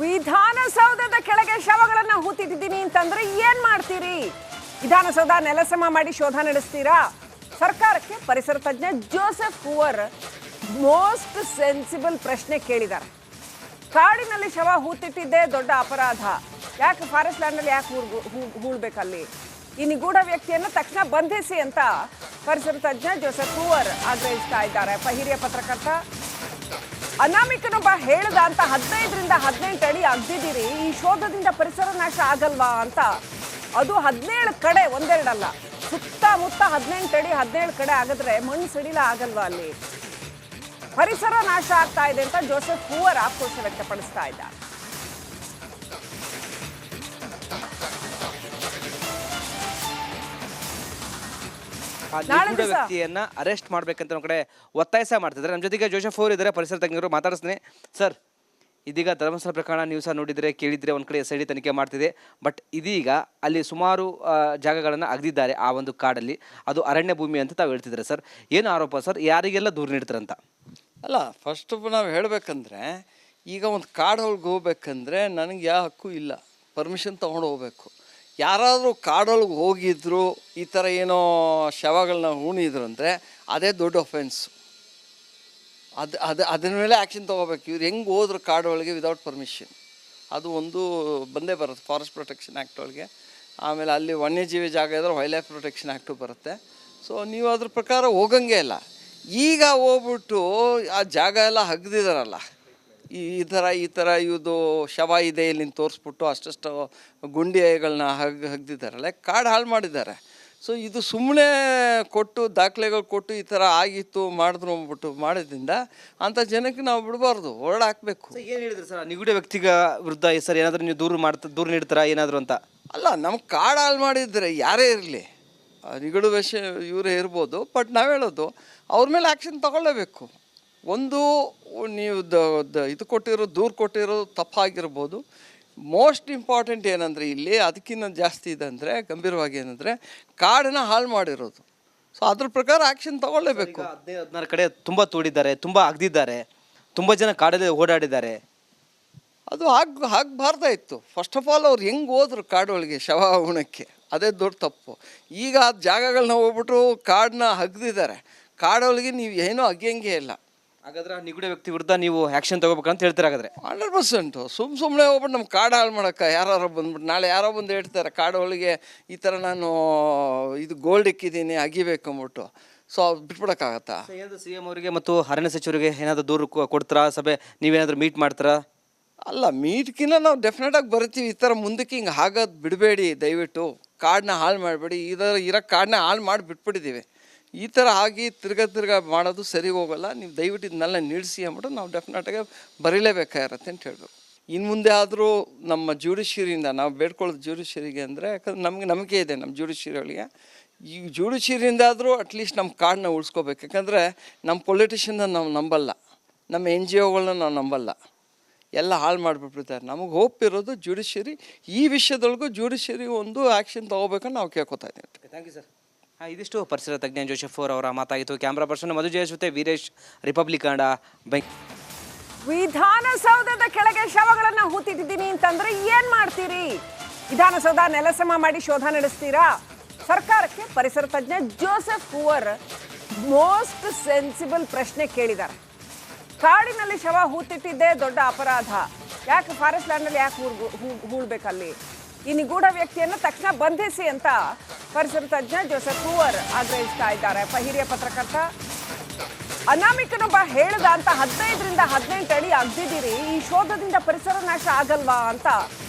ವಿಧಾನಸೌಧದ ಕೆಳಗೆ ಶವಗಳನ್ನ ಹೂತಿಟ್ಟಿದ್ದೀನಿ ಅಂತಂದ್ರೆ ಏನ್ ಮಾಡ್ತೀರಿ? ವಿಧಾನಸೌಧ ನೆಲಸಮ ಮಾಡಿ ಶೋಧ ನಡೆಸ್ತೀರಾ? ಸರ್ಕಾರಕ್ಕೆ ಪರಿಸರ ತಜ್ಞ ಜೋಸೆಫ್ ಹೂವರ್ ಮೋಸ್ಟ್ ಸೆನ್ಸಿಬಲ್ ಪ್ರಶ್ನೆ ಕೇಳಿದ್ದಾರೆ. ಕಾಡಿನಲ್ಲಿ ಶವ ಹೂತಿಟ್ಟಿದ್ದೇ ದೊಡ್ಡ ಅಪರಾಧ, ಯಾಕೆ ಫಾರೆಸ್ಟ್ ಲ್ಯಾಂಡ್ ಅಲ್ಲಿ ಯಾಕೆ ಹೂಳ್ಬೇಕಲ್ಲಿ? ಈ ನಿಗೂಢ ವ್ಯಕ್ತಿಯನ್ನು ತಕ್ಷಣ ಬಂಧಿಸಿ ಅಂತ ಪರಿಸರ ತಜ್ಞ ಜೋಸೆಫ್ ಹೂವರ್ ಆಗ್ರಹಿಸ್ತಾ ಇದ್ದಾರೆ. ಹಿರಿಯ ಪತ್ರಕರ್ತ ಅನಾಮಿಕನೊಬ್ಬ ಹೇಳ್ದ ಅಂತ 15ರಿಂದ 18 ಅಡಿ ಅಗ್ದಿದ್ದೀರಿ, ಈ ಶೋಧದಿಂದ ಪರಿಸರ ನಾಶ ಆಗಲ್ವಾ ಅಂತ. ಅದು 17 ಕಡೆ, ಒಂದೆರಡಲ್ಲ, ಸುತ್ತಮುತ್ತ 18 ಅಡಿ 17 ಕಡೆ ಆಗಿದ್ರೆ ಮಣ್ಣು ಸಡಿಲ ಆಗಲ್ವಾ? ಅಲ್ಲಿ ಪರಿಸರ ನಾಶ ಆಗ್ತಾ ಇದೆ ಅಂತ ಜೋಸೆಫ್ ಹೂವರ್ ಆಕ್ರೋಶ ವ್ಯಕ್ತಪಡಿಸ್ತಾ ಇದ್ದಾರೆ. ನಿಗೂಢ ವ್ಯಕ್ತಿಯನ್ನ ಅರೆಸ್ಟ್ ಮಾಡ್ಬೇಕಂತ ನಮ್ಮ ಕಡೆ ಒತ್ತಾಯ ಮಾಡ್ತಿದ್ದಾರೆ. ನಮ್ಮ ಜೊತೆಗೆ ಜೋಸೆಫ್ ಹೂವರ್ ಇದ್ದಾರೆ, ಪರಿಸರ ತಜ್ಞರು. ಮಾತಾಡಿಸ್ತೀನಿ ಸರ್. ಇದೀಗ ಧರ್ಮಸ್ಥಳ ಪ್ರಕರಣ ನ್ಯೂಸ್ ನೋಡಿದರೆ ಕೇಳಿದರೆ ಒಂದು ಕಡೆ SID ತನಿಖೆ ಮಾಡ್ತಿದೆ. ಬಟ್ ಇದೀಗ ಅಲ್ಲಿ ಸುಮಾರು ಜಾಗಗಳನ್ನು ಅಗದಿದ್ದಾರೆ ಆ ಒಂದು ಕಾಡಲ್ಲಿ. ಅದು ಅರಣ್ಯ ಭೂಮಿ ಅಂತ ತಾವು ಹೇಳ್ತಿದ್ದಾರೆ ಸರ್. ಏನು ಆರೋಪ ಸರ್? ಯಾರಿಗೆಲ್ಲ ದೂರು ನೀಡ್ತಾರಂತ? ಅಲ್ಲ, ಫಸ್ಟ್ ನಾವು ಹೇಳಬೇಕಂದ್ರೆ, ಈಗ ಒಂದು ಕಾಡೊಳಗೆ ಹೋಗ್ಬೇಕಂದ್ರೆ ನನಗೆ ಯಾವ ಹಕ್ಕು ಇಲ್ಲ, ಪರ್ಮಿಷನ್ ತೊಗೊಂಡು ಹೋಗ್ಬೇಕು. ಯಾರಾದರೂ ಕಾಡೊಳಗೆ ಹೋಗಿದ್ರು, ಈ ಥರ ಏನೋ ಶವಗಳನ್ನ ಹೂಣಿದ್ರು ಅಂದರೆ ಅದೇ ದೊಡ್ಡ ಒಫೆನ್ಸು. ಅದ್ರ ಮೇಲೆ ಆ್ಯಕ್ಷನ್ ತೊಗೋಬೇಕು. ಇವ್ರು ಹೆಂಗೆ ಹೋದ್ರು ಕಾಡೊಳಗೆ ವಿದೌಟ್ ಪರ್ಮಿಷನ್, ಅದು ಒಂದು ಬಂದೇ ಬರುತ್ತೆ ಫಾರೆಸ್ಟ್ ಪ್ರೊಟೆಕ್ಷನ್ ಆ್ಯಕ್ಟ್ ಒಳಗೆ. ಆಮೇಲೆ ಅಲ್ಲಿ ವನ್ಯಜೀವಿ ಜಾಗ ಇದ್ರೆ ವೈಲ್ಡ್ ಲೈಫ್ ಪ್ರೊಟೆಕ್ಷನ್ ಆ್ಯಕ್ಟು ಬರುತ್ತೆ. ಸೊ ನೀವು ಅದ್ರ ಪ್ರಕಾರ ಹೋಗಂಗೆ ಇಲ್ಲ. ಈಗ ಹೋಗ್ಬಿಟ್ಟು ಆ ಜಾಗ ಎಲ್ಲ ಹಗ್ದಿದಾರಲ್ಲ, ಈ ಥರ ಇದು ಶವ ಇದೆ ಇಲ್ಲಿ ತೋರಿಸ್ಬಿಟ್ಟು ಅಷ್ಟು ಗುಂಡಿಗಳನ್ನ ಹಗ್ದಿದ್ದಾರಲ್ಲ, ಕಾಡು ಹಾಳು ಮಾಡಿದ್ದಾರೆ. ಸೊ ಇದು ಸುಮ್ಮನೆ ಕೊಟ್ಟು ದಾಖಲೆಗಳು ಕೊಟ್ಟು ಈ ಥರ ಆಗಿತ್ತು ಮಾಡಿದ್ರು ಅಂದ್ಬಿಟ್ಟು ಮಾಡೋದ್ರಿಂದ ಅಂಥ ಜನಕ್ಕೆ ನಾವು ಬಿಡಬಾರ್ದು, ಹೊರಡ ಹಾಕಬೇಕು. ಏನು ಹೇಳಿದ್ರು ಸರ್ ನಿಗೂಢ ವ್ಯಕ್ತಿಗ ವಿರುದ್ಧ? ಸರ್ ಏನಾದರೂ ನೀವು ದೂರು ನೀಡ್ತಾರಾ ಏನಾದರೂ ಅಂತ? ಅಲ್ಲ, ನಮ್ಮ ಕಾಡು ಹಾಳು ಮಾಡಿದರೆ ಯಾರೇ ಇರಲಿ, ನಿಗೂಢ ವಿಷಯ ಇವರೇ ಇರ್ಬೋದು, ಬಟ್ ನಾವು ಹೇಳೋದು ಅವ್ರ ಮೇಲೆ ಆ್ಯಕ್ಷನ್ ತಗೊಳ್ಳೇಬೇಕು. ಒಂದು ನೀವು ಇದು ದೂರು ಕೊಟ್ಟಿರೋದು ತಪ್ಪಾಗಿರ್ಬೋದು. ಮೋಸ್ಟ್ ಇಂಪಾರ್ಟೆಂಟ್ ಏನಂದರೆ ಇಲ್ಲಿ ಅದಕ್ಕಿಂತ ಜಾಸ್ತಿ ಇದೆ ಅಂದರೆ, ಗಂಭೀರವಾಗಿ ಏನಂದರೆ ಕಾಡನ್ನ ಹಾಳು ಮಾಡಿರೋದು. ಸೊ ಅದ್ರ ಪ್ರಕಾರ ಆ್ಯಕ್ಷನ್ ತಗೊಳ್ಳೇಬೇಕು. 16 ಕಡೆ ತುಂಬ ತೋಡಿದ್ದಾರೆ, ತುಂಬ ಅಗ್ದಿದ್ದಾರೆ, ತುಂಬ ಜನ ಕಾಡಲ್ಲಿ ಓಡಾಡಿದ್ದಾರೆ. ಅದು ಆಗಬಾರ್ದಾಯಿತ್ತು. ಫಸ್ಟ್ ಆಫ್ ಆಲ್ ಅವ್ರು ಹೆಂಗೆ ಹೋದ್ರು ಕಾಡೊಳಗೆ ಶವ ಉಣಕ್ಕೆ, ಅದೇ ದೊಡ್ಡ ತಪ್ಪು. ಈಗ ಆ ಜಾಗಗಳನ್ನ ಹೋಗ್ಬಿಟ್ಟು ಕಾಡನ್ನ ಹಗ್ದಿದ್ದಾರೆ. ಕಾಡೊಳಗೆ ನೀವು ಏನೂ ಅಗ್ಯಂಗೆ ಇಲ್ಲ. ಹಾಗಾದ್ರೆ ನಿಗೂಢ ವ್ಯಕ್ತಿ ವಿರುದ್ಧ ನೀವು ಆ್ಯಕ್ಷನ್ ತೊಗೋಬೇಕಂತ ಹೇಳ್ತಾರೆ. ಹಾಗಾದ್ರೆ 100% ಸುಮ್ಮನೆ ಹೋಗ್ಬಿಟ್ಟು ನಮ್ಮ ಕಾಡು ಹಾಳು ಮಾಡೋಕ್ಕೆ ಯಾರು ಬಂದ್ಬಿಟ್ಟು ನಾಳೆ ಯಾರೋ ಬಂದು ಹೇಳ್ತಾರೆ ಕಾಡೊಳಗೆ ಈ ಥರ ನಾನು ಇದು ಗೋಲ್ಡ್ ಇಕ್ಕಿದ್ದೀನಿ ಅಗಿಬೇಕು ಅಂದ್ಬಿಟ್ಟು. ಸೊ ಬಿಟ್ಬಿಡೋಕ್ಕಾಗತ್ತಾ? ಏನಾದರೂ CM ಅವರಿಗೆ ಮತ್ತು ಅರಣ್ಯ ಸಚಿವರಿಗೆ ಏನಾದರೂ ದೂರು ಕೊಡ್ತಾರಾ? ಸಭೆ ನೀವೇನಾದರೂ ಮೀಟ್ ಮಾಡ್ತಾರಾ? ಅಲ್ಲ, ಮೀಟ್ಕಿನ್ನ ನಾವು ಡೆಫಿನೆಟಾಗಿ ಬರ್ತೀವಿ. ಈ ಥರ ಮುಂದಕ್ಕೆ ಹಿಂಗೆ ಆಗೋದು ಬಿಡಬೇಡಿ, ದಯವಿಟ್ಟು ಕಾಡನ್ನ ಹಾಳು ಮಾಡಬೇಡಿ. ಇರೋ ಕಾಡನ್ನ ಹಾಳು ಮಾಡಿ ಬಿಟ್ಬಿಟ್ಟಿದ್ದೀವಿ. ಈ ಥರ ಆಗಿ ತಿರ್ಗಾ ಮಾಡೋದು ಸರಿ ಹೋಗೋಲ್ಲ. ನೀವು ದಯವಿಟ್ಟು ಇದನ್ನೆಲ್ಲ ನಿಲ್ಲಿಸಿ ಅಂದ್ಬಿಟ್ಟು ನಾವು ಡೆಫಿನೆಟಾಗಿ ಬರೀಲೇಬೇಕಾಗಿರತ್ತೆ ಅಂತ ಹೇಳಬೇಕು. ಇನ್ನು ಮುಂದೆ ಆದರೂ ನಮ್ಮ ಜ್ಯುಡಿಷಿಯರಿಯಿಂದ ನಾವು ಬೇಡ್ಕೊಳ್ಳೋದು ಜ್ಯುಡಿಷಿಯರಿಗೆ ಅಂದರೆ, ಯಾಕಂದ್ರೆ ನಮಗೆ ನಂಬಿಕೆ ಇದೆ ನಮ್ಮ ಜ್ಯುಡಿಷಿಯರಿಗಳಿಗೆ. ಈ ಜ್ಯುಡಿಷಿಯರಿಂದ ಆದರೂ ಅಟ್ಲೀಸ್ಟ್ ನಮ್ಮ ಕಾಡನ್ನ ಉಳಿಸ್ಕೋಬೇಕು. ಯಾಕಂದರೆ ನಮ್ಮ ಪೊಲಿಟಿಷನ್ನ ನಾವು ನಂಬಲ್ಲ, ನಮ್ಮ NGOಗಳನ್ನ ನಾವು ನಂಬಲ್ಲ, ಎಲ್ಲ ಹಾಳು ಮಾಡಿಬಿಟ್ಟಿರ್ತಾರೆ. ನಮಗೆ ಹೋಪ್ ಇರೋದು ಜ್ಯುಡಿಷಿಯರಿ. ಈ ವಿಷಯದೊಳಗೂ ಜ್ಯುಡಿಷಿಯರಿ ಒಂದು ಆ್ಯಕ್ಷನ್ ತೊಗೋಬೇಕಂತ ನಾವು ಕೇಳ್ಕೊತಾ ಇದ್ದೀವಿ. Thank you sir. ಇದಿಷ್ಟು ಪರಿಸರ ತಜ್ಞ ಜೋಸೆಫ್ ಹೂವರ್ ಅವರ ಮಾತಾಗಿತ್ತು. ಕ್ಯಾಮ್ರಾ ಪರ್ಸನ್ ಮಧು ಜಯೇಶ್ ಜೊತೆ ವೀರೇಶ್, ರಿಪಬ್ಲಿಕ್ ಕನ್ನಡ, ವಿಧಾನಸೌಧದ ಕೆಳಗೆ ಶವಗಳನ್ನ ಹೂತಿಟ್ಟಿದ್ದೀನಿ ಅಂತಂದ್ರೆ ಏನ್ ಮಾಡ್ತೀರಿ? ವಿಧಾನಸೌಧ ನೆಲಸಮ ಮಾಡಿ ಶೋಧ ನಡೆಸ್ತೀರಾ? ಸರ್ಕಾರಕ್ಕೆ ಪರಿಸರ ತಜ್ಞ ಜೋಸೆಫ್ ಹೂವರ್ ಮೋಸ್ಟ್ ಸೆನ್ಸಿಬಲ್ ಪ್ರಶ್ನೆ ಕೇಳಿದ್ದಾರೆ. ಕಾಡಿನಲ್ಲಿ ಶವ ಹೂತಿಟ್ಟಿದ್ದೇ ದೊಡ್ಡ ಅಪರಾಧ, ಯಾಕೆ ಫಾರೆಸ್ಟ್ ಲ್ಯಾಂಡ್ ಅಲ್ಲಿ ಯಾಕೆ ಹೂಳ್ಬೇಕಲ್ಲಿ? ಈ ನಿಗೂಢ ವ್ಯಕ್ತಿಯನ್ನು ತಕ್ಷಣ ಬಂಧಿಸಿ ಅಂತ ಪರಿಸರ ತಜ್ಞ ಜೋಸೆಫ್ ಹೂವರ್ ಆಗ್ರಹಿಸ್ತಾ ಇದ್ದಾರೆ. ಹಿರಿಯ ಪತ್ರಕರ್ತ ಅನಾಮಿಕನೊಬ್ಬ ಹೇಳ್ದ ಅಂತ 15ರಿಂದ 18 ಅಡಿ ಅಗ್ದಿದ್ದೀರಿ, ಈ ಶೋಧದಿಂದ ಪರಿಸರ ನಾಶ ಆಗಲ್ವಾ ಅಂತ.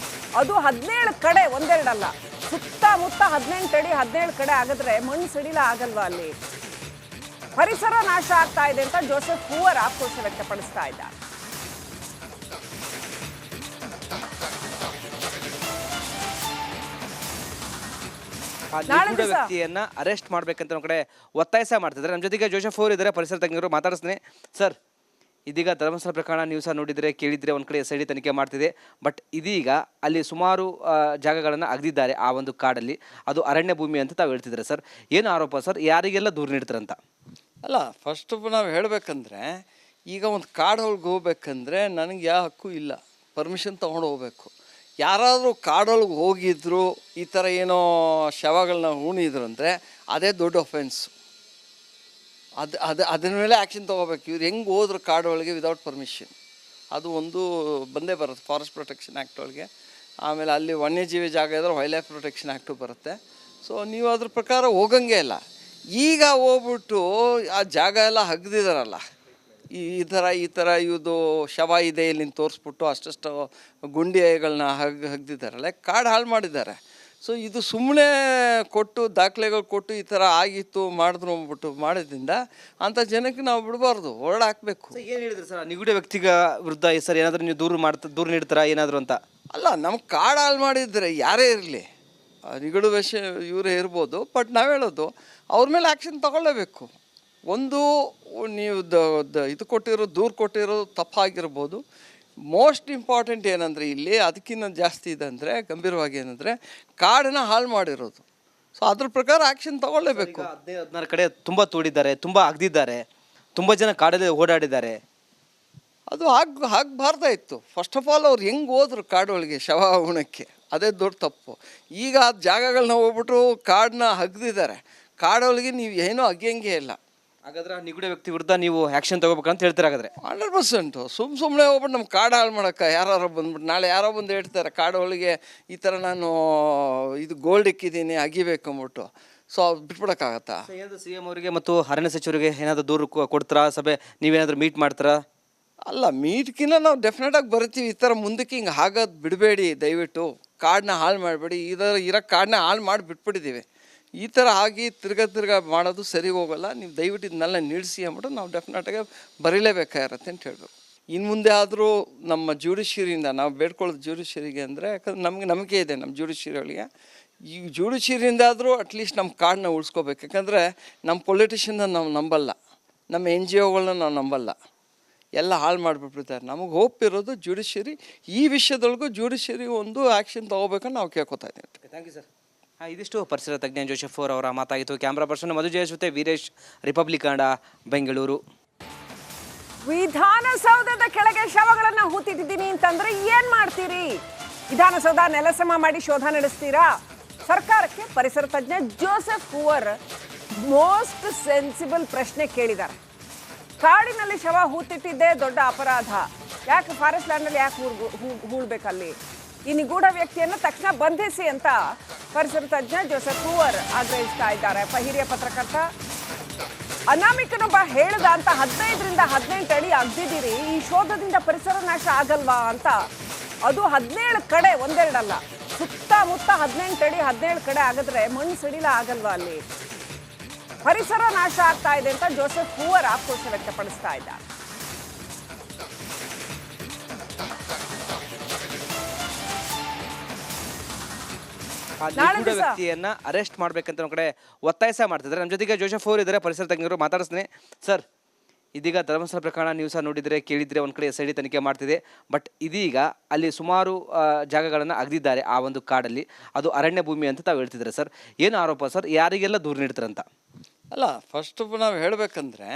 ಅದು 17 ಕಡೆ, ಒಂದೆರಡಲ್ಲ, ಸುತ್ತಮುತ್ತ 18 ಅಡಿ 17 ಕಡೆ ಆಗಿದ್ರೆ ಮಣ್ಣು ಸಡಿಲ ಆಗಲ್ವಾ? ಅಲ್ಲಿ ಪರಿಸರ ನಾಶ ಆಗ್ತಾ ಇದೆ ಅಂತ ಜೋಸೆಫ್ ಹೂವರ್ ಆಕ್ರೋಶ ವ್ಯಕ್ತಪಡಿಸ್ತಾ ಇದ್ದಾರೆ. ನಿಗೂಢ ವ್ಯಕ್ತಿಯನ್ನ ಅರೆಸ್ಟ್ ಮಾಡ್ಬೇಕಂತ ನಮ್ಮ ಕಡೆ ಒತ್ತಾಯ ಮಾಡ್ತಿದ್ದಾರೆ. ನಮ್ಮ ಜೊತೆಗೆ ಜೋಸೆಫ್ ಹೂವರ್ ಇದ್ದಾರೆ, ಪರಿಸರ ತಜ್ಞರು. ಮಾತಾಡಿಸ್ತೀನಿ ಸರ್. ಇದೀಗ ಧರ್ಮಸ್ಥಳ ಪ್ರಕರಣ ನ್ಯೂಸ್ ನೋಡಿದರೆ ಕೇಳಿದರೆ ಒಂದು ಕಡೆ SID ತನಿಖೆ ಮಾಡ್ತಿದೆ. ಬಟ್ ಇದೀಗ ಅಲ್ಲಿ ಸುಮಾರು ಜಾಗಗಳನ್ನು ಅಗದಿದ್ದಾರೆ ಆ ಒಂದು ಕಾಡಲ್ಲಿ. ಅದು ಅರಣ್ಯ ಭೂಮಿ ಅಂತ ತಾವು ಹೇಳ್ತಿದ್ದಾರೆ ಸರ್. ಏನು ಆರೋಪ ಸರ್? ಯಾರಿಗೆಲ್ಲ ದೂರು ನೀಡ್ತಾರಂತ? ಅಲ್ಲ, ಫಸ್ಟ್ ನಾವು ಹೇಳಬೇಕಂದ್ರೆ, ಈಗ ಒಂದು ಕಾಡೊಳಗೆ ಹೋಗ್ಬೇಕಂದ್ರೆ ನನಗೆ ಯಾವ ಹಕ್ಕು ಇಲ್ಲ, ಪರ್ಮಿಷನ್ ತೊಗೊಂಡು ಹೋಗ್ಬೇಕು. ಯಾರಾದರೂ ಕಾಡೊಳಗೆ ಹೋಗಿದ್ರು ಈ ಥರ ಏನೋ ಶವಗಳನ್ನ ಹೂಣಿದ್ರು ಅಂದರೆ ಅದೇ ದೊಡ್ಡ ಒಫೆನ್ಸು. ಅದ್ರ ಮೇಲೆ ಆ್ಯಕ್ಷನ್ ತೊಗೋಬೇಕು. ಇವ್ರು ಹೆಂಗೆ ಹೋದ್ರು ಕಾಡೊಳಗೆ ವಿದೌಟ್ ಪರ್ಮಿಷನ್, ಅದು ಒಂದು ಬಂದೇ ಬರುತ್ತೆ ಫಾರೆಸ್ಟ್ ಪ್ರೊಟೆಕ್ಷನ್ ಆ್ಯಕ್ಟ್ ಒಳಗೆ. ಆಮೇಲೆ ಅಲ್ಲಿ ವನ್ಯಜೀವಿ ಜಾಗ ಇದ್ರೆ ವೈಲ್ಡ್ ಲೈಫ್ ಪ್ರೊಟೆಕ್ಷನ್ ಆ್ಯಕ್ಟು ಬರುತ್ತೆ. ಸೊ ನೀವು ಅದ್ರ ಪ್ರಕಾರ ಹೋಗಂಗೆ ಇಲ್ಲ. ಈಗ ಹೋಗ್ಬಿಟ್ಟು ಆ ಜಾಗ ಎಲ್ಲ ಹಗ್ದಿದಾರಲ್ಲ, ಈ ಥರ ಇದು ಶವ ಇದೆ ಇಲ್ಲಿ ತೋರಿಸ್ಬಿಟ್ಟು ಅಷ್ಟು ಗುಂಡಿಗಳನ್ನ ಹಗ್ದಿದ್ದಾರಲ್ಲ, ಕಾಡು ಹಾಳು ಮಾಡಿದ್ದಾರೆ. ಸೊ ಇದು ಸುಮ್ಮನೆ ಕೊಟ್ಟು ದಾಖಲೆಗಳು ಕೊಟ್ಟು ಈ ಥರ ಆಗಿತ್ತು ಮಾಡಿದ್ರು ಅಂದ್ಬಿಟ್ಟು ಮಾಡೋದ್ರಿಂದ ಅಂಥ ಜನಕ್ಕೆ ನಾವು ಬಿಡಬಾರ್ದು, ಹೊರಡ ಹಾಕಬೇಕು. ಏನು ಹೇಳಿದ್ರು ಸರ್ ನಿಗೂಢ ವ್ಯಕ್ತಿಗ ವಿರುದ್ಧ ಸರ್ ಏನಾದರೂ ನೀವು ದೂರು ನೀಡ್ತಾರಾ ಏನಾದರೂ ಅಂತ? ಅಲ್ಲ, ನಮ್ಮ ಕಾಡು ಹಾಳು ಮಾಡಿದರೆ ಯಾರೇ ಇರಲಿ, ನಿಗೂಢ ವಿಷಯ ಇವರೇ ಇರ್ಬೋದು, ಬಟ್ ನಾವು ಹೇಳೋದು ಅವ್ರ ಮೇಲೆ ಆ್ಯಕ್ಷನ್ ತಗೊಳ್ಳೇಬೇಕು. ಒಂದು ನೀವು ಇದು ದೂರು ಕೊಟ್ಟಿರೋದು ತಪ್ಪಾಗಿರ್ಬೋದು. ಮೋಸ್ಟ್ ಇಂಪಾರ್ಟೆಂಟ್ ಏನಂದರೆ ಇಲ್ಲಿ ಅದಕ್ಕಿಂತ ಜಾಸ್ತಿ ಇದೆ ಅಂದರೆ ಗಂಭೀರವಾಗಿ ಏನಂದರೆ ಕಾಡನ್ನು ಹಾಳು ಮಾಡಿರೋದು. ಸೊ ಅದ್ರ ಪ್ರಕಾರ ಆ್ಯಕ್ಷನ್ ತಗೊಳ್ಳೇಬೇಕು. 15-16 ಕಡೆ ತುಂಬ ತೋಡಿದ್ದಾರೆ, ತುಂಬ ಅಗ್ದಿದ್ದಾರೆ, ತುಂಬ ಜನ ಕಾಡಲ್ಲಿ ಓಡಾಡಿದ್ದಾರೆ. ಅದು ಆಗಬಾರ್ದಾಯಿತ್ತು. ಫಸ್ಟ್ ಆಫ್ ಆಲ್ ಅವ್ರು ಹೆಂಗೆ ಹೋದ್ರು ಕಾಡೊಳಗೆ ಶವ ಉಣಕ್ಕೆ, ಅದೇ ದೊಡ್ಡ ತಪ್ಪು. ಈಗ ಆ ಜಾಗಗಳನ್ನ ಹೋಗ್ಬಿಟ್ಟು ಕಾಡನ್ನ ಹಗ್ದಿದ್ದಾರೆ. ಕಾಡೊಳಗೆ ನೀವು ಏನೂ ಅಗ್ಯಂಗೆ ಇಲ್ಲ. ಹಾಗಾದ್ರೆ ನಿಗೂಢ ವ್ಯಕ್ತಿ ವಿರುದ್ಧ ನೀವು ಆ್ಯಕ್ಷನ್ ತಗೋಬೇಕಂತ ಹೇಳ್ತಾರೆ. ಹಾಗಾದ್ರೆ 100% ಸುಮ್ಮನೆ ಹೋಗ್ಬಿಟ್ಟು ನಮ್ಮ ಕಾಡು ಹಾಳು ಮಾಡೋಕ್ಕೆ ಯಾರು ಬಂದ್ಬಿಟ್ಟು ನಾಳೆ ಯಾರೋ ಬಂದು ಹೇಳ್ತಾರೆ ಕಾಡೊಳಗೆ ಈ ಥರ ನಾನು ಇದು ಗೋಲ್ಡ್ ಇಕ್ಕಿದ್ದೀನಿ ಅಗಿಬೇಕು ಅಂದ್ಬಿಟ್ಟು. ಸೊ ಬಿಟ್ಬಿಡೋಕ್ಕಾಗತ್ತಾ? ಏನಾದರೂ CM ಅವರಿಗೆ ಮತ್ತು ಅರಣ್ಯ ಸಚಿವರಿಗೆ ಏನಾದರೂ ದೂರು ಕೊಡ್ತಾರಾ? ಸಭೆ ನೀವೇನಾದರೂ ಮೀಟ್ ಮಾಡ್ತಾರಾ? ಅಲ್ಲ, ಮೀಟ್ಕಿನ್ನ ನಾವು ಡೆಫಿನೆಟಾಗಿ ಬರ್ತೀವಿ. ಈ ಥರ ಮುಂದಕ್ಕೆ ಹಿಂಗೆ ಆಗೋದು ಬಿಡಬೇಡಿ, ದಯವಿಟ್ಟು ಕಾಡನ್ನ ಹಾಳು ಮಾಡಬೇಡಿ. ಇರೋ ಕಾಡನ್ನ ಹಾಳು ಮಾಡಿ ಬಿಟ್ಬಿಟ್ಟಿದ್ದೀವಿ. ಈ ಥರ ಆಗಿ ತಿರ್ಗಾ ಮಾಡೋದು ಸರಿ ಹೋಗೋಲ್ಲ. ನೀವು ದಯವಿಟ್ಟು ಇದನ್ನೆಲ್ಲ ನಿಲ್ಲಿಸಿ ಅಂದ್ಬಿಟ್ಟು ನಾವು ಡೆಫಿನೆಟಾಗಿ ಬರೀಲೇಬೇಕಾಗಿರತ್ತೆ ಅಂತ ಹೇಳಬೇಕು. ಇನ್ನು ಮುಂದೆ ಆದರೂ ನಮ್ಮ ಜ್ಯುಡಿಷಿಯರಿಯಿಂದ ನಾವು ಬೇಡ್ಕೊಳ್ಳೋದು ಜ್ಯುಡಿಷಿಯರಿಗೆ ಅಂದರೆ, ಯಾಕಂದ್ರೆ ನಮಗೆ ನಂಬಿಕೆ ಇದೆ ನಮ್ಮ ಜ್ಯುಡಿಷಿಯರಿಗಳಿಗೆ. ಈ ಜ್ಯುಡಿಷಿಯರಿಂದ ಆದರೂ ಅಟ್ಲೀಸ್ಟ್ ನಮ್ಮ ಕಾಡನ್ನ ಉಳಿಸ್ಕೋಬೇಕು. ಯಾಕಂದರೆ ನಮ್ಮ ಪೊಲಿಟಿಷನ್ನ ನಾವು ನಂಬಲ್ಲ, ನಮ್ಮ NGOಗಳನ್ನ ನಾವು ನಂಬಲ್ಲ, ಎಲ್ಲ ಹಾಳು ಮಾಡಿಬಿಟ್ಟಿದ್ದಾರೆ. ನಮಗೆ ಹೋಪ್ ಇರೋದು ಜ್ಯುಡಿಷಿಯರಿ. ಈ ವಿಷಯದೊಳಗೂ ಜ್ಯುಡಿಷಿಯರಿ ಒಂದು ಆ್ಯಕ್ಷನ್ ತೊಗೋಬೇಕಂತ ನಾವು ಕೇಳ್ಕೊತಾ ಇದ್ದೀವಿ. Thank you sir. ಇದಿಷ್ಟು ಪರಿಸರ ತಜ್ಞ ಜೋಸೆಫ್ ಅವರ ಮಾತಾಗಿತ್ತು. ಕ್ಯಾಮ್ರಾ ಪರ್ಸನ್ ಮಧು ಜಯೇಶ್ ಜೊತೆ ವೀರೇಶ್, ರಿಪಬ್ಲಿಕ್ ಕನ್ನಡ, ಬೆಂಗಳೂರು. ವಿಧಾನಸೌಧದ ಕೆಳಗೆ ಶವಗಳನ್ನ ಹೂತಿಟ್ಟಿದ್ದೀನಿ ಅಂತಂದ್ರೆ ಏನ್ ಮಾಡ್ತೀರಿ? ವಿಧಾನಸೌಧ ನೆಲಸಮ ಮಾಡಿ ಶೋಧ ನಡೆಸ್ತೀರಾ? ಸರ್ಕಾರಕ್ಕೆ ಪರಿಸರ ತಜ್ಞ ಜೋಸೆಫ್ ಹೂವರ್ ಮೋಸ್ಟ್ ಸೆನ್ಸಿಬಲ್ ಪ್ರಶ್ನೆ ಕೇಳಿದ್ದಾರೆ. ಕಾಡಿನಲ್ಲಿ ಶವ ಹೂತಿಟ್ಟಿದ್ದೇ ದೊಡ್ಡ ಅಪರಾಧ, ಯಾಕೆ ಫಾರೆಸ್ಟ್ ಲ್ಯಾಂಡಲ್ಲಿ ಯಾಕೆ ಹೂಳ್ಬೇಕಲ್ಲಿ? ಈ ನಿಗೂಢ ವ್ಯಕ್ತಿಯನ್ನು ತಕ್ಷಣ ಬಂಧಿಸಿ ಅಂತ ಪರಿಸರ ತಜ್ಞ ಜೋಸೆಫ್ ಹೂವರ್ ಆಗ್ರಹಿಸ್ತಾ ಇದ್ದಾರೆ. ಹಿರಿಯ ಪತ್ರಕರ್ತ ಅನಾಮಿಕನೊಬ್ಬ ಹೇಳ್ದ ಅಂತ 15ರಿಂದ 18 ಅಡಿ ಅಗ್ದಿದ್ದೀರಿ, ಈ ಶೋಧದಿಂದ ಪರಿಸರ ನಾಶ ಆಗಲ್ವಾ ಅಂತ. ಅದು 17 ಕಡೆ, ಒಂದೆರಡಲ್ಲ, ಸುತ್ತಮುತ್ತ 18 ಅಡಿ 17 ಕಡೆ ಆಗಿದ್ರೆ ಮಣ್ಣು ಸಡಿಲ ಆಗಲ್ವಾ ಅಲ್ಲಿ? ಪರಿಸರ ನಾಶ ಆಗ್ತಾ ಇದೆ ಅಂತ ಜೋಸೆಫ್ ಹೂವರ್ ಆಕ್ರೋಶ ವ್ಯಕ್ತಪಡಿಸ್ತಾ ಇದ್ದಾರೆ. ನಿಗೂಢ ವ್ಯಕ್ತಿಯನ್ನ ಅರೆಸ್ಟ್ ಮಾಡ್ಬೇಕಂತ ಒಂದು ಕಡೆ ಒತ್ತಾಯ ಮಾಡ್ತಿದ್ದಾರೆ. ನಮ್ಮ ಜೊತೆಗೆ ಜೋಸೆಫ್ ಅವರು ಇದ್ದಾರೆ, ಪರಿಸರ ತಜ್ಞರು. ಮಾತಾಡಿಸ್ತೀನಿ ಸರ್. ಇದೀಗ ಧರ್ಮಸ್ಥಳ ಪ್ರಕರಣ ನ್ಯೂಸ್ ನೋಡಿದರೆ ಕೇಳಿದರೆ ಒಂದು ಕಡೆ SID ತನಿಖೆ ಮಾಡ್ತಿದೆ. ಬಟ್ ಇದೀಗ ಅಲ್ಲಿ ಸುಮಾರು ಜಾಗಗಳನ್ನು ಅಗ್ದಿದ್ದಾರೆ ಆ ಒಂದು ಕಾಡಲ್ಲಿ. ಅದು ಅರಣ್ಯ ಭೂಮಿ ಅಂತ ತಾವು ಹೇಳ್ತಿದ್ದಾರೆ ಸರ್. ಏನು ಆರೋಪ ಸರ್? ಯಾರಿಗೆಲ್ಲ ದೂರು ನೀಡ್ತಾರಂತ? ಅಲ್ಲ, ಫಸ್ಟ್ ನಾವು ಹೇಳಬೇಕಂದ್ರೆ,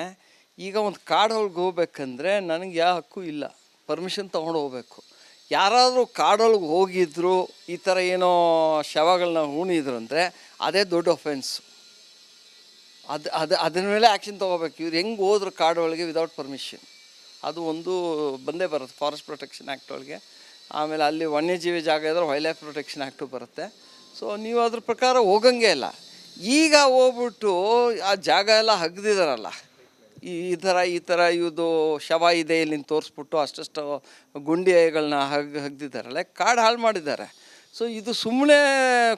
ಈಗ ಒಂದು ಕಾಡೊಳಗೆ ಹೋಗ್ಬೇಕಂದ್ರೆ ನನಗೆ ಯಾವ ಹಕ್ಕು ಇಲ್ಲ, ಪರ್ಮಿಷನ್ ತೊಗೊಂಡು ಹೋಗ್ಬೇಕು. ಯಾರಾದರೂ ಕಾಡೊಳಗೆ ಹೋಗಿದ್ರು ಈ ಥರ ಏನೋ ಶವಗಳನ್ನ ಹೂಣಿದ್ರು ಅಂದರೆ ಅದೇ ದೊಡ್ಡ ಒಫೆನ್ಸು. ಅದ್ರ ಮೇಲೆ ಆ್ಯಕ್ಷನ್ ತೊಗೋಬೇಕು. ಇವ್ರು ಹೆಂಗೆ ಹೋದ್ರು ಕಾಡೊಳಗೆ ವಿದೌಟ್ ಪರ್ಮಿಷನ್, ಅದು ಒಂದು ಬಂದೇ ಬರುತ್ತೆ ಫಾರೆಸ್ಟ್ ಪ್ರೊಟೆಕ್ಷನ್ ಆ್ಯಕ್ಟ್ ಒಳಗೆ. ಆಮೇಲೆ ಅಲ್ಲಿ ವನ್ಯಜೀವಿ ಜಾಗ ಇದ್ರೆ ವೈಲ್ಡ್ ಲೈಫ್ ಪ್ರೊಟೆಕ್ಷನ್ ಆ್ಯಕ್ಟು ಬರುತ್ತೆ. ಸೊ ನೀವು ಅದ್ರ ಪ್ರಕಾರ ಹೋಗಂಗೆ ಇಲ್ಲ. ಈಗ ಹೋಗ್ಬಿಟ್ಟು ಆ ಜಾಗ ಎಲ್ಲ ಹಗ್ದಿದಾರಲ್ಲ, ಈ ಥರ ಇದು ಶವ ಇದೆ ಇಲ್ಲಿ ತೋರಿಸ್ಬಿಟ್ಟು ಅಷ್ಟು ಗುಂಡಿಗಳನ್ನ ಹಗ್ದಿದ್ದಾರಲ್ಲ, ಕಾಡು ಹಾಳು ಮಾಡಿದ್ದಾರೆ. ಸೊ ಇದು ಸುಮ್ಮನೆ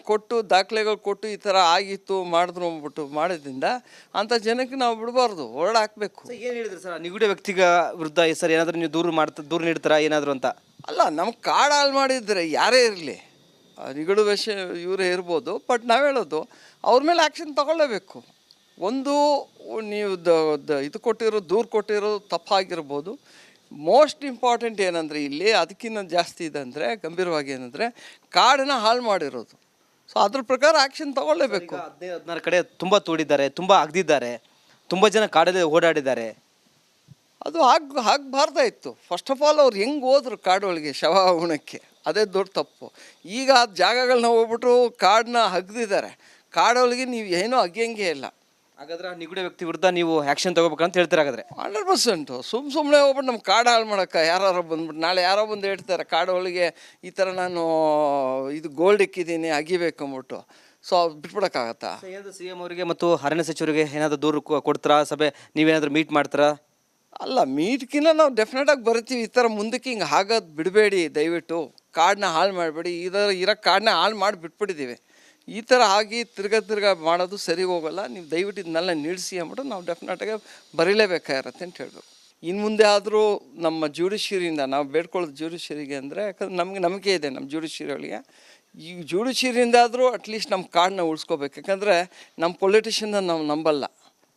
ಕೊಟ್ಟು ದಾಖಲೆಗಳು ಕೊಟ್ಟು ಈ ಥರ ಆಗಿತ್ತು ಮಾಡಿದ್ರು ಅಂದ್ಬಿಟ್ಟು ಮಾಡೋದ್ರಿಂದ ಅಂಥ ಜನಕ್ಕೆ ನಾವು ಬಿಡಬಾರ್ದು, ಹೊರಡ ಹಾಕಬೇಕು. ಏನು ಹೇಳಿದ್ರು ಸರ್ ನಿಗೂಢ ವ್ಯಕ್ತಿಗ ವಿರುದ್ಧ ಸರ್ ಏನಾದರೂ ನೀವು ದೂರು ನೀಡ್ತಾರಾ ಏನಾದರೂ ಅಂತ? ಅಲ್ಲ, ನಮ್ಮ ಕಾಡು ಹಾಳು ಮಾಡಿದರೆ ಯಾರೇ ಇರಲಿ, ನಿಗೂಢ ವಿಷಯ ಇವರೇ ಇರ್ಬೋದು, ಬಟ್ ನಾವು ಹೇಳೋದು ಅವ್ರ ಮೇಲೆ ಆ್ಯಕ್ಷನ್ ತಗೊಳ್ಳೇಬೇಕು. ಒಂದು ನೀವು ದೂರು ಕೊಟ್ಟಿರೋದು ತಪ್ಪಾಗಿರ್ಬೋದು. ಮೋಸ್ಟ್ ಇಂಪಾರ್ಟೆಂಟ್ ಏನಂದರೆ ಇಲ್ಲಿ ಅದಕ್ಕಿಂತ ಜಾಸ್ತಿ ಇದೆ ಅಂದರೆ ಗಂಭೀರವಾಗಿ ಏನಂದರೆ ಕಾಡನ್ನು ಹಾಳು ಮಾಡಿರೋದು. ಸೊ ಅದ್ರ ಪ್ರಕಾರ ಆ್ಯಕ್ಷನ್ ತಗೊಳ್ಳೇಬೇಕು. 15-16 ಕಡೆ ತುಂಬ ತೋಡಿದ್ದಾರೆ, ತುಂಬ ಅಗ್ದಿದ್ದಾರೆ, ತುಂಬ ಜನ ಕಾಡಲ್ಲಿ ಓಡಾಡಿದ್ದಾರೆ. ಅದು ಆಗಬಾರ್ದಾಯಿತ್ತು. ಫಸ್ಟ್ ಆಫ್ ಆಲ್ ಅವ್ರು ಹೆಂಗೆ ಹೋದ್ರು ಕಾಡೊಳಗೆ ಶವ ಉಣಕ್ಕೆ, ಅದೇ ದೊಡ್ಡ ತಪ್ಪು. ಈಗ ಆ ಜಾಗಗಳನ್ನ ಹೋಗ್ಬಿಟ್ಟು ಕಾಡನ್ನ ಹಗ್ದಿದ್ದಾರೆ. ಕಾಡೊಳಗೆ ನೀವು ಏನೂ ಅಗ್ಯಂಗೆ ಇಲ್ಲ. ಹಾಗಾದ್ರೆ ಆ ನಿಗೂಢ ವ್ಯಕ್ತಿ ವಿರುದ್ಧ ನೀವು ಆ್ಯಕ್ಷನ್ ತಗೋಬೇಕಂತ ಹೇಳ್ತೀರಾ ಹಾಗಾದ್ರೆ? 100%. ಸುಮ್ಮನೆ ಹೋಗ್ಬಿಟ್ಟು ನಮ್ಮ ಕಾಡು ಹಾಳು ಮಾಡೋಕ್ಕೆ ಯಾರು ಬಂದ್ಬಿಟ್ಟು ನಾಳೆ ಯಾರೋ ಬಂದು ಹೇಳ್ತಾರೆ ಕಾಡೊಳಗೆ ಈ ಥರ ನಾನು ಇದು ಗೋಲ್ಡ್ ಇಕ್ಕಿದ್ದೀನಿ ಅಗಿಬೇಕು ಅಂದ್ಬಿಟ್ಟು. ಸೊ ಬಿಟ್ಬಿಡೋಕ್ಕಾಗತ್ತಾ? ಏನಾದರೂ ಸಿ ಎಂ ಅವರಿಗೆ ಮತ್ತು ಅರಣ್ಯ ಸಚಿವರಿಗೆ ಏನಾದರೂ ದೂರು ಕೊಡ್ತೀರಾ? ಸಭೆ ನೀವೇನಾದರೂ ಮೀಟ್ ಮಾಡ್ತೀರಾ? ಅಲ್ಲ, ಮೀಟ್ಕಿನ್ನ ನಾವು ಡೆಫಿನೆಟಾಗಿ ಬರ್ತೀವಿ. ಈ ಥರ ಮುಂದಕ್ಕೆ ಹಿಂಗೆ ಆಗೋದು ಬಿಡಬೇಡಿ ದಯವಿಟ್ಟು. ಕಾಡನ್ನ ಹಾಳು ಮಾಡಬೇಡಿ. ಇರೋ ಕಾಡನ್ನ ಹಾಳು ಮಾಡಿ ಬಿಟ್ಬಿಟ್ಟಿದ್ದೀವಿ. ಈ ಥರ ಆಗಿ ತಿರ್ಗಾ ಮಾಡೋದು ಸರಿ ಹೋಗೋಲ್ಲ. ನೀವು ದಯವಿಟ್ಟು ಇದನ್ನೆಲ್ಲ ನಿಲ್ಲಿಸಿ ಅಂದ್ಬಿಟ್ಟು ನಾವು ಡೆಫಿನೆಟಾಗಿ ಬರೀಲೇಬೇಕಾಗಿರತ್ತೆ ಅಂತ ಹೇಳಬೇಕು. ಇನ್ನು ಮುಂದೆ ಆದರೂ ನಮ್ಮ ಜ್ಯುಡಿಷಿಯರಿಯಿಂದ ನಾವು ಬೇಡ್ಕೊಳ್ಳೋದು ಜ್ಯುಡಿಷಿಯರಿಗೆ ಅಂದರೆ, ಯಾಕಂದ್ರೆ ನಮಗೆ ನಂಬಿಕೆ ಇದೆ ನಮ್ಮ ಜ್ಯುಡಿಷಿಯರಿಗಳಿಗೆ. ಈ ಜ್ಯುಡಿಷಿಯರಿಯಿಂದ ಆದರೂ ಅಟ್ಲೀಸ್ಟ್ ನಮ್ಮ ಕಾಡನ್ನ ಉಳಿಸ್ಕೋಬೇಕು. ಯಾಕಂದರೆ ನಮ್ಮ ಪೊಲಿಟಿಷನ್ನ ನಾವು ನಂಬಲ್ಲ,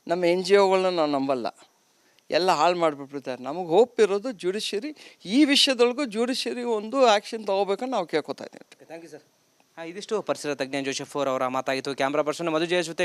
ನಮ್ಮ NGOಗಳನ್ನ ನಾವು ನಂಬಲ್ಲ. ಎಲ್ಲ ಹಾಳು ಮಾಡಿಬಿಟ್ಬಿಡ್ತಾರೆ. ನಮಗೆ ಹೋಪ್ ಇರೋದು ಜ್ಯುಡಿಷಿಯರಿ. ಈ ವಿಷಯದೊಳಗೂ ಜ್ಯುಡಿಷಿಯರಿ ಒಂದು ಆ್ಯಕ್ಷನ್ ತೊಗೋಬೇಕಂತ ನಾವು ಕೇಳ್ಕೊತಾ ಇದ್ದೀವಿ. Thank you sir. ಇದಿಷ್ಟು ಪರಿಸರ ತಜ್ಞ ಜೋಸೆಫ್ ಅವರ ಮಾತಾಗಿತ್ತು. ಕ್ಯಾಮ್ರಾ ಪರ್ಸನ್ ಮಧು ಜಯೇಶ್ ಜೊತೆ